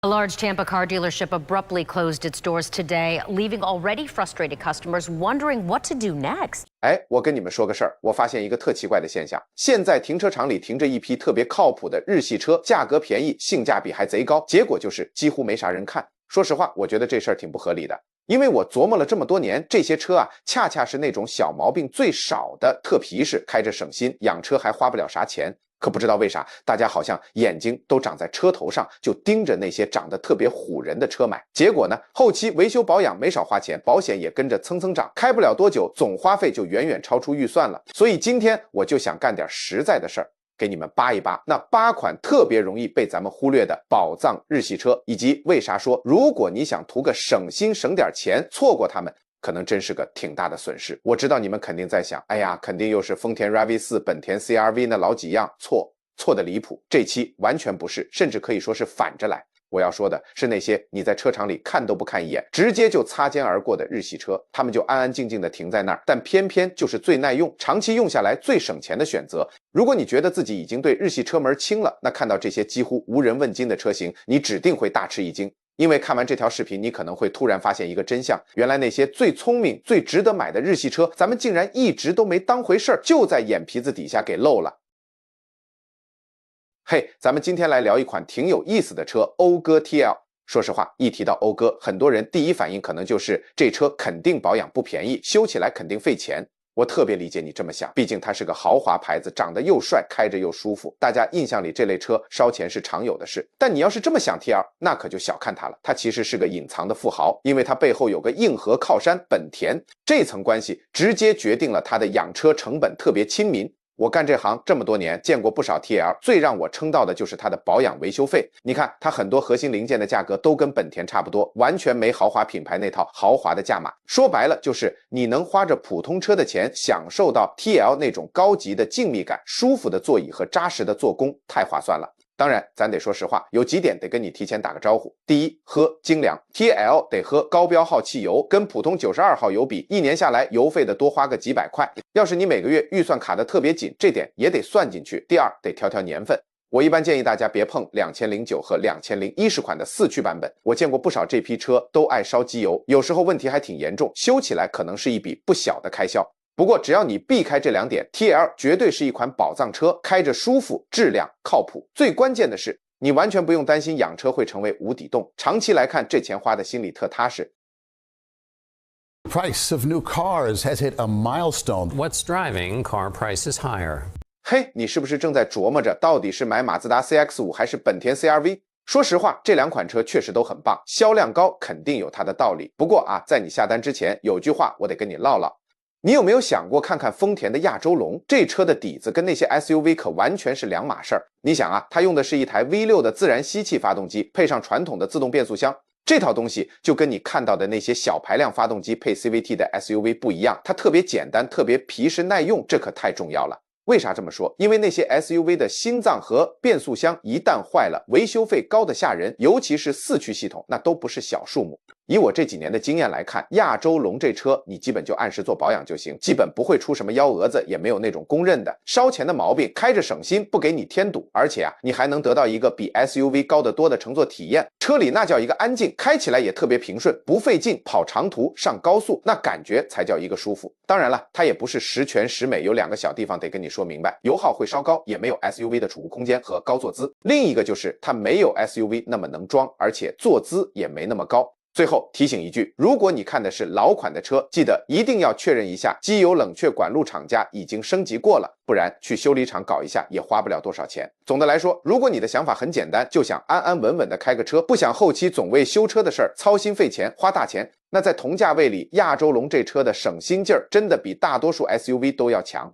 A large Tampa car dealership abruptly closed its doors today, leaving already frustrated customers wondering what to do next. 我跟你们说个事儿，我发现一个特奇怪的现象，现在停车场里停着一批特别靠谱的日系车，价格便宜，性价比还贼高，结果就是几乎没啥人看。说实话，我觉得这事儿挺不合理的，因为我琢磨了这么多年，这些车啊，恰恰是那种小毛病最少的特皮实，开着省心，养车还花不了啥钱。可不知道为啥，大家好像眼睛都长在车头上，就盯着那些长得特别唬人的车买。结果呢，后期维修保养没少花钱，保险也跟着蹭蹭涨，开不了多久，总花费就远远超出预算了。所以今天我就想干点实在的事儿，给你们扒一扒那8款特别容易被咱们忽略的宝藏日系车，以及为啥说如果你想图个省心省点钱，错过它们可能真是个挺大的损失。我知道你们肯定在想，哎呀，肯定又是丰田 RAV4、本田 CR-V 那老几样，错的离谱。这期完全不是，甚至可以说是反着来。我要说的是那些你在车场里看都不看一眼，直接就擦肩而过的日系车，他们就安安静静的停在那儿，但偏偏就是最耐用，长期用下来最省钱的选择。如果你觉得自己已经对日系车门清了，那看到这些几乎无人问津的车型，你指定会大吃一惊。因为看完这条视频，你可能会突然发现一个真相，原来那些最聪明最值得买的日系车，咱们竟然一直都没当回事儿，就在眼皮子底下给漏了。咱们今天来聊一款挺有意思的车，讴歌 TL。 说实话，一提到讴歌，很多人第一反应可能就是这车肯定保养不便宜，修起来肯定费钱。我特别理解你这么想，毕竟它是个豪华牌子，长得又帅，开着又舒服，大家印象里这类车烧钱是常有的事。但你要是这么想 TL， 那可就小看它了，它其实是个隐藏的富豪，因为它背后有个硬核靠山本田，这层关系直接决定了它的养车成本特别亲民。我干这行这么多年，见过不少 TL， 最让我称道的就是它的保养维修费。你看，它很多核心零件的价格都跟本田差不多，完全没豪华品牌那套豪华的价码。说白了，就是你能花着普通车的钱，享受到 TL 那种高级的静谧感、舒服的座椅和扎实的做工，太划算了。当然咱得说实话，有几点得跟你提前打个招呼。第一，喝精粮， TL 得喝高标号汽油，跟普通92号油比，一年下来油费得多花个几百块。要是你每个月预算卡得特别紧，这点也得算进去。第二，得调年份，我一般建议大家别碰2009和2010款的4驱版本，我见过不少这批车都爱烧机油，有时候问题还挺严重，修起来可能是一笔不小的开销。不过只要你避开这2点， TL 绝对是一款宝藏车，开着舒服，质量靠谱。最关键的是，你完全不用担心养车会成为无底洞，长期来看这钱花的心里特踏实。 The price of new cars has hit a milestone. What's driving car prices higher? 你是不是正在琢磨着到底是买马自达 CX-5 还是本田 CR-V？ 说实话，这2款车确实都很棒，销量高肯定有它的道理。不过在你下单之前，有句话我得跟你唠唠。你有没有想过看看丰田的亚洲龙？这车的底子跟那些 SUV 可完全是两码事儿。你想它用的是一台 V6 的自然吸气发动机，配上传统的自动变速箱，这套东西就跟你看到的那些小排量发动机配 CVT 的 SUV 不一样，它特别简单，特别皮实耐用，这可太重要了。为啥这么说？因为那些 SUV 的心脏和变速箱一旦坏了，维修费高得吓人，尤其是4驱系统，那都不是小数目。以我这几年的经验来看，亚洲龙这车你基本就按时做保养就行，基本不会出什么幺蛾子，也没有那种公认的烧钱的毛病，开着省心，不给你添堵。而且你还能得到一个比 SUV 高得多的乘坐体验，车里那叫一个安静，开起来也特别平顺，不费劲，跑长途上高速那感觉才叫一个舒服。当然了，它也不是十全十美，有2个小地方得跟你说明白，油耗会稍高，也没有 SUV 的储物空间和高坐姿。另一个就是它没有 SUV 那么能装，而且坐姿也没那么高。最后提醒一句，如果你看的是老款的车，记得一定要确认一下机油冷却管路厂家已经升级过了，不然去修理厂搞一下也花不了多少钱。总的来说，如果你的想法很简单，就想安安稳稳的开个车，不想后期总为修车的事儿操心费钱花大钱，那在同价位里，亚洲龙这车的省心劲儿真的比大多数 SUV 都要强。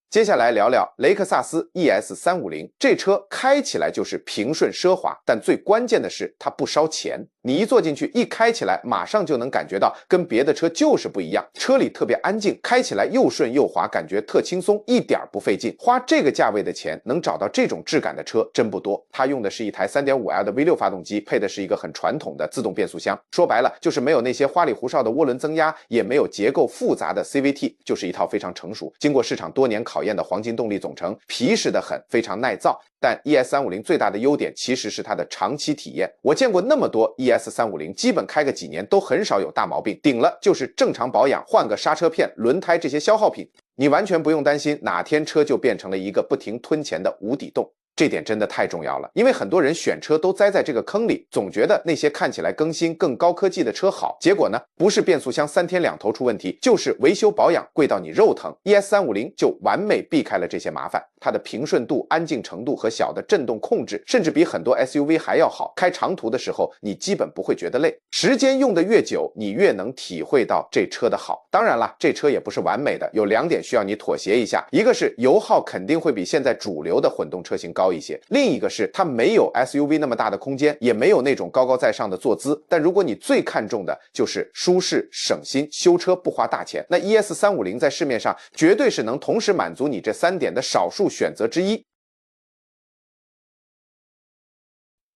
接下来聊聊雷克萨斯 ES350， 这车开起来就是平顺奢华，但最关键的是它不烧钱。你一坐进去，一开起来马上就能感觉到跟别的车就是不一样，车里特别安静，开起来又顺又滑，感觉特轻松，一点不费劲。花这个价位的钱能找到这种质感的车真不多。它用的是一台 3.5L 的 V6 发动机，配的是一个很传统的自动变速箱，说白了就是没有那些花里胡哨的涡轮增压，也没有结构复杂的 CVT， 就是一套非常成熟，经过市场多年考讨厌的黄金动力总成，皮实得很，非常耐造。但 ES350 最大的优点其实是它的长期体验。我见过那么多 ES350， 基本开个几年都很少有大毛病，顶了就是正常保养，换个刹车片、轮胎这些消耗品，你完全不用担心哪天车就变成了一个不停吞钱的无底洞。这点真的太重要了，因为很多人选车都栽在这个坑里，总觉得那些看起来更新更高科技的车好，结果呢，不是变速箱3天2头出问题，就是维修保养贵到你肉疼。ES350 就完美避开了这些麻烦，它的平顺度、安静程度和小的震动控制，甚至比很多 SUV 还要好。开长途的时候，你基本不会觉得累，时间用得越久，你越能体会到这车的好。当然了，这车也不是完美的，有2点需要你妥协一下，一个是油耗肯定会比现在主流的混动车型高一些，另一个是它没有 SUV 那么大的空间，也没有那种高高在上的坐姿。但如果你最看重的就是舒适、省心、修车不花大钱，那 ES350 在市面上绝对是能同时满足你这3点的少数选择之一。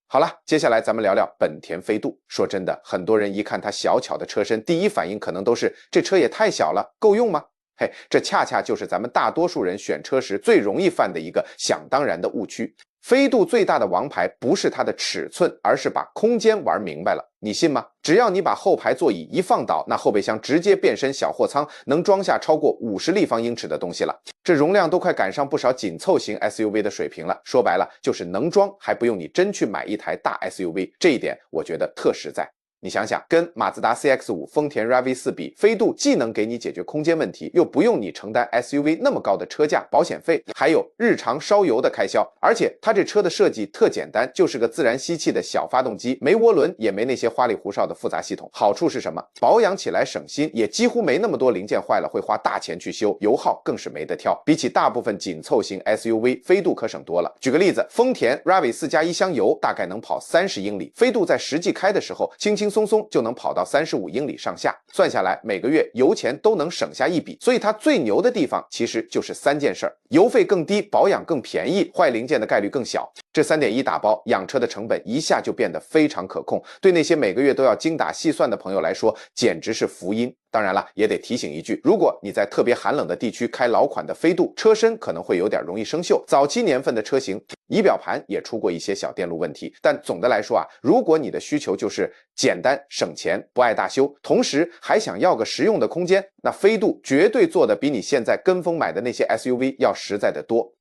好了，接下来咱们聊聊本田飞度。说真的，很多人一看它小巧的车身，第一反应可能都是这车也太小了，够用吗？嘿，这恰恰就是咱们大多数人选车时最容易犯的一个想当然的误区。飞度最大的王牌不是它的尺寸，而是把空间玩明白了。你信吗？只要你把后排座椅一放倒，那后备箱直接变身小货仓，能装下超过50立方英尺的东西了。这容量都快赶上不少紧凑型 SUV 的水平了。说白了，就是能装，还不用你真去买一台大 SUV。这一点我觉得特实在。你想想，跟马自达 CX-5、丰田 RAV4 比，飞度既能给你解决空间问题，又不用你承担 SUV 那么高的车价、保险费，还有日常烧油的开销。而且它这车的设计特简单，就是个自然吸气的小发动机，没涡轮，也没那些花里胡哨的复杂系统。好处是什么？保养起来省心，也几乎没那么多零件坏了会花大钱去修，油耗更是没得挑。比起大部分紧凑型 SUV， 飞度可省多了。举个例子，丰田 RAV4 加1箱油大概能跑30英里，飞度在实际开的时候轻轻松松就能跑到35英里上下，算下来每个月油钱都能省下一笔。所以它最牛的地方其实就是3件事：油费更低，保养更便宜，坏零件的概率更小。这3.1打包，养车的成本一下就变得非常可控，对那些每个月都要精打细算的朋友来说，简直是福音。当然了，也得提醒一句，如果你在特别寒冷的地区开老款的飞度，车身可能会有点容易生锈。早期年份的车型，仪表盘也出过一些小电路问题。但总的来说啊，如果你的需求就是简单省钱，不爱大修，同时还想要个实用的空间，那飞度绝对做的比你现在跟风买的那些 SUV 要实在的多。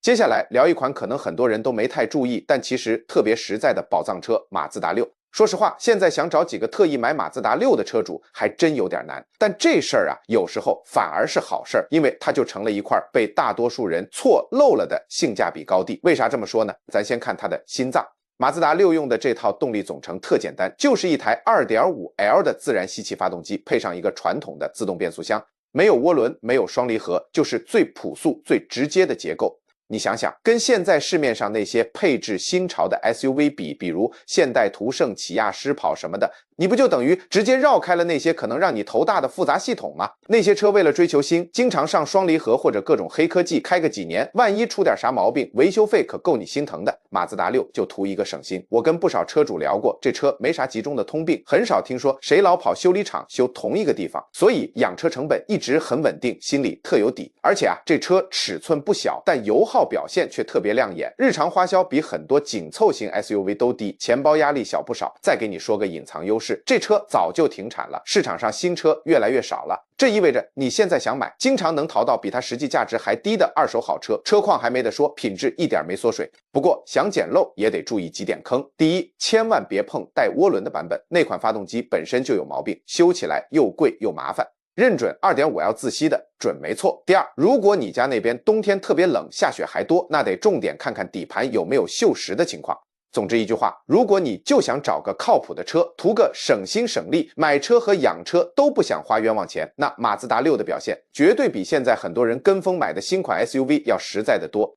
接下来聊一款可能很多人都没太注意，但其实特别实在的宝藏车——马自达6。说实话，现在想找几个特意买马自达6的车主还真有点难。但这事儿啊，有时候反而是好事儿，因为它就成了一块被大多数人错漏了的性价比高地。为啥这么说呢？咱先看它的心脏。马自达6用的这套动力总成特简单，就是一台 2.5L 的自然吸气发动机，配上一个传统的自动变速箱，没有涡轮，没有双离合，就是最朴素最直接的结构。你想想，跟现在市面上那些配置新潮的 SUV 比，比如现代途胜、起亚狮跑什么的，你不就等于直接绕开了那些可能让你头大的复杂系统吗？那些车为了追求新，经常上双离合或者各种黑科技，开个几年，万一出点啥毛病，维修费可够你心疼的。马自达6就图一个省心。我跟不少车主聊过，这车没啥集中的通病，很少听说谁老跑修理厂修同一个地方，所以养车成本一直很稳定，心里特有底。而且啊，这车尺寸不小，但油耗表现却特别亮眼，日常花销比很多紧凑型 SUV 都低，钱包压力小不少。再给你说个隐藏优势，这车早就停产了，市场上新车越来越少了，这意味着你现在想买，经常能淘到比它实际价值还低的二手好车，车况还没得说，品质一点没缩水。不过想捡漏也得注意几点坑。第一，千万别碰带涡轮的版本，那款发动机本身就有毛病，修起来又贵又麻烦。认准 2.5L 自吸的准没错。第二，如果你家那边冬天特别冷，下雪还多，那得重点看看底盘有没有锈蚀的情况。总之一句话，如果你就想找个靠谱的车，图个省心省力，买车和养车都不想花冤枉钱，那马自达6的表现绝对比现在很多人跟风买的新款 SUV 要实在的多。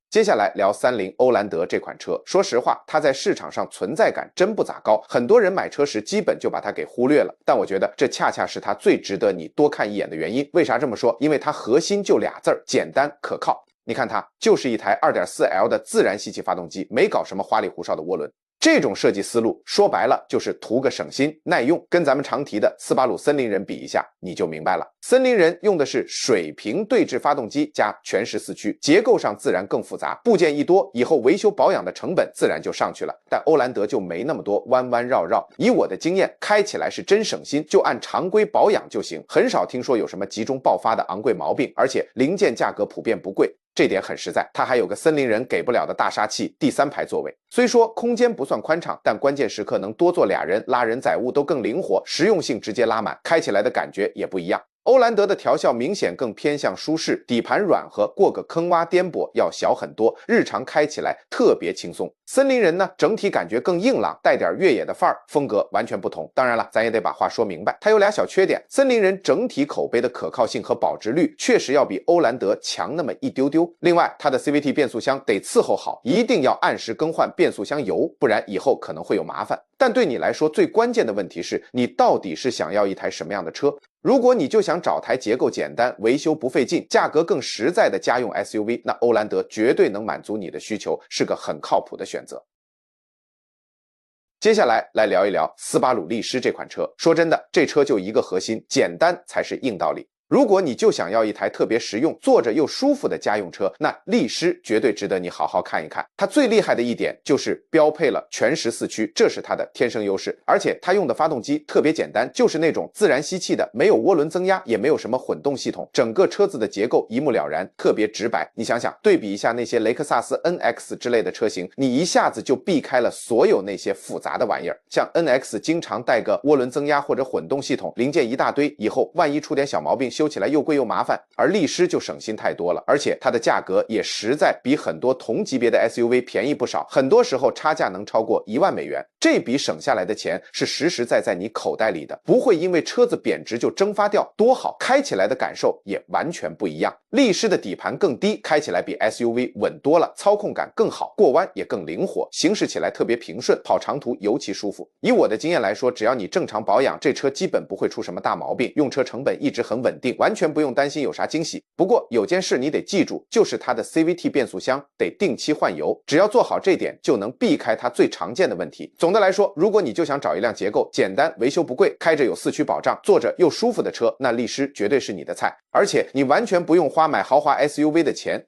接下来聊30欧蓝德这款车，说实话，它在市场上存在感真不咋高，很多人买车时基本就把它给忽略了。但我觉得这恰恰是它最值得你多看一眼的原因。为啥这么说？因为它核心就俩字儿：简单可靠。你看它就是一台 2.4L 的自然吸气发动机，没搞什么花里胡哨的涡轮。这种设计思路说白了就是图个省心耐用，跟咱们常提的斯巴鲁森林人比一下，你就明白了。森林人用的是水平对置发动机加全时四驱，结构上自然更复杂，部件一多，以后维修保养的成本自然就上去了。但欧蓝德就没那么多弯弯绕绕，以我的经验，开起来是真省心，就按常规保养就行，很少听说有什么集中爆发的昂贵毛病，而且零件价格普遍不贵。这点很实在，它还有个森林人给不了的大杀器第三排座位。虽说空间不算宽敞，但关键时刻能多坐俩人，拉人载物都更灵活，实用性直接拉满，开起来的感觉也不一样。欧蓝德的调校明显更偏向舒适，底盘软和过个坑洼颠簸要小很多，日常开起来特别轻松。森林人呢，整体感觉更硬朗，带点越野的范儿，风格完全不同。当然了，咱也得把话说明白，它有俩小缺点。森林人整体口碑的可靠性和保值率确实要比欧蓝德强那么一丢丢。另外，它的 CVT 变速箱得伺候好，一定要按时更换变速箱油，不然以后可能会有麻烦。但对你来说，最关键的问题是你到底是想要一台什么样的车？如果你就想找台结构简单、维修不费劲、价格更实在的家用 SUV， 那欧蓝德绝对能满足你的需求，是个很靠谱的选择。接下来聊一聊斯巴鲁力狮这款车。说真的，这车就一个核心，简单才是硬道理。如果你就想要一台特别实用、坐着又舒服的家用车，那力狮绝对值得你好好看一看。它最厉害的一点就是标配了全时四驱，这是它的天生优势。而且它用的发动机特别简单，就是那种自然吸气的，没有涡轮增压，也没有什么混动系统，整个车子的结构一目了然，特别直白。你想想，对比一下那些雷克萨斯 NX 之类的车型，你一下子就避开了所有那些复杂的玩意儿。像 NX 经常带个涡轮增压或者混动系统，零件一大堆，以后万一出点小毛病，修起来又贵又麻烦，而力狮就省心太多了，而且它的价格也实在比很多同级别的 SUV 便宜不少，很多时候差价能超过1万美元。这笔省下来的钱是实实在在你口袋里的，不会因为车子贬值就蒸发掉，多好，开起来的感受也完全不一样。力狮的底盘更低，开起来比 SUV 稳多了，操控感更好，过弯也更灵活，行驶起来特别平顺，跑长途尤其舒服。以我的经验来说，只要你正常保养，这车基本不会出什么大毛病，用车成本一直很稳定，完全不用担心有啥惊喜。不过有件事你得记住，就是它的 CVT 变速箱得定期换油，只要做好这点，就能避开它最常见的问题。总的来说，如果你就想找一辆结构简单、维修不贵、开着有四驱保障、坐着又舒服的车，那力狮绝对是你的菜，而且你完全不用花买豪华 SUV 的钱。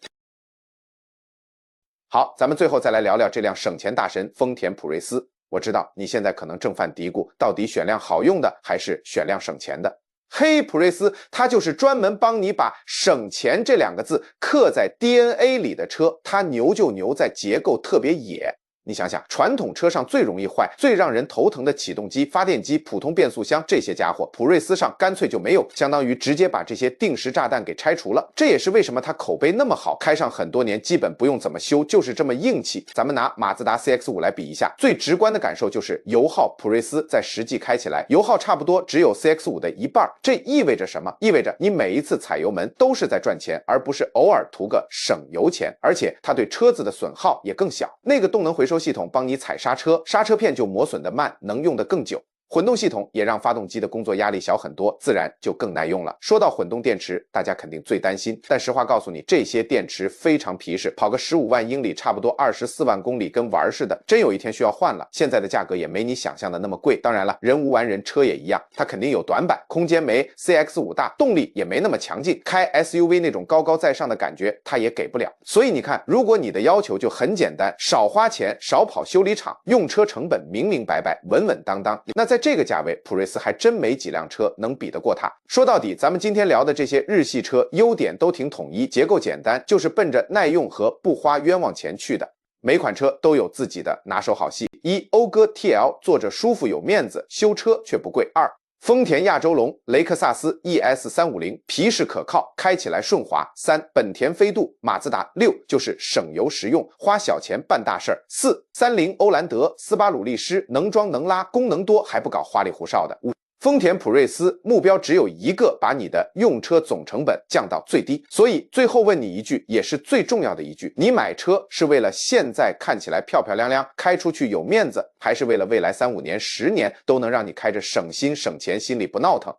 好，咱们最后再来聊聊这辆省钱大神丰田普锐斯。我知道你现在可能正犯嘀咕，到底选辆好用的还是选辆省钱的？嘿，普锐斯它就是专门帮你把省钱这两个字刻在 DNA 里的车，它牛就牛在结构特别野。你想想，传统车上最容易坏、最让人头疼的启动机、发电机、普通变速箱这些家伙，普锐斯上干脆就没有，相当于直接把这些定时炸弹给拆除了。这也是为什么它口碑那么好，开上很多年基本不用怎么修，就是这么硬气。咱们拿马自达 CX-5 来比一下，最直观的感受就是油耗，普锐斯在实际开起来油耗差不多只有 CX-5 的一半。这意味着什么？意味着你每一次踩油门都是在赚钱，而不是偶尔图个省油钱。而且它对车子的损耗也更小，那个动能回收系统帮你踩刹车，刹车片就磨损的慢，能用的更久。混动系统也让发动机的工作压力小很多，自然就更耐用了。说到混动电池，大家肯定最担心，但实话告诉你，这些电池非常皮实，跑个15万英里，差不多24万公里，跟玩似的。真有一天需要换了，现在的价格也没你想象的那么贵。当然了，人无完人，车也一样，它肯定有短板，空间没 CX-5 大，动力也没那么强劲，开 SUV 那种高高在上的感觉它也给不了。所以你看，如果你的要求就很简单，少花钱，少跑修理厂，用车成本明明白白，稳稳当当，那在这个价位，普锐斯还真没几辆车能比得过它。说到底，咱们今天聊的这些日系车优点都挺统一，结构简单，就是奔着耐用和不花冤枉钱去的。每款车都有自己的拿手好戏：一，讴歌 TL 坐着舒服有面子，修车却不贵；二，丰田亚洲龙、雷克萨斯 ES350 皮实可靠，开起来顺滑；三，本田飞度、马自达6就是省油实用，花小钱办大事儿；四，30欧蓝德、斯巴鲁力狮能装能拉，功能多还不搞花里胡哨的；五，丰田普锐斯目标只有一个，把你的用车总成本降到最低。所以最后问你一句，也是最重要的一句，你买车是为了现在看起来漂漂亮亮，开出去有面子，还是为了未来3、5年、10年都能让你开着省心省钱，心里不闹腾？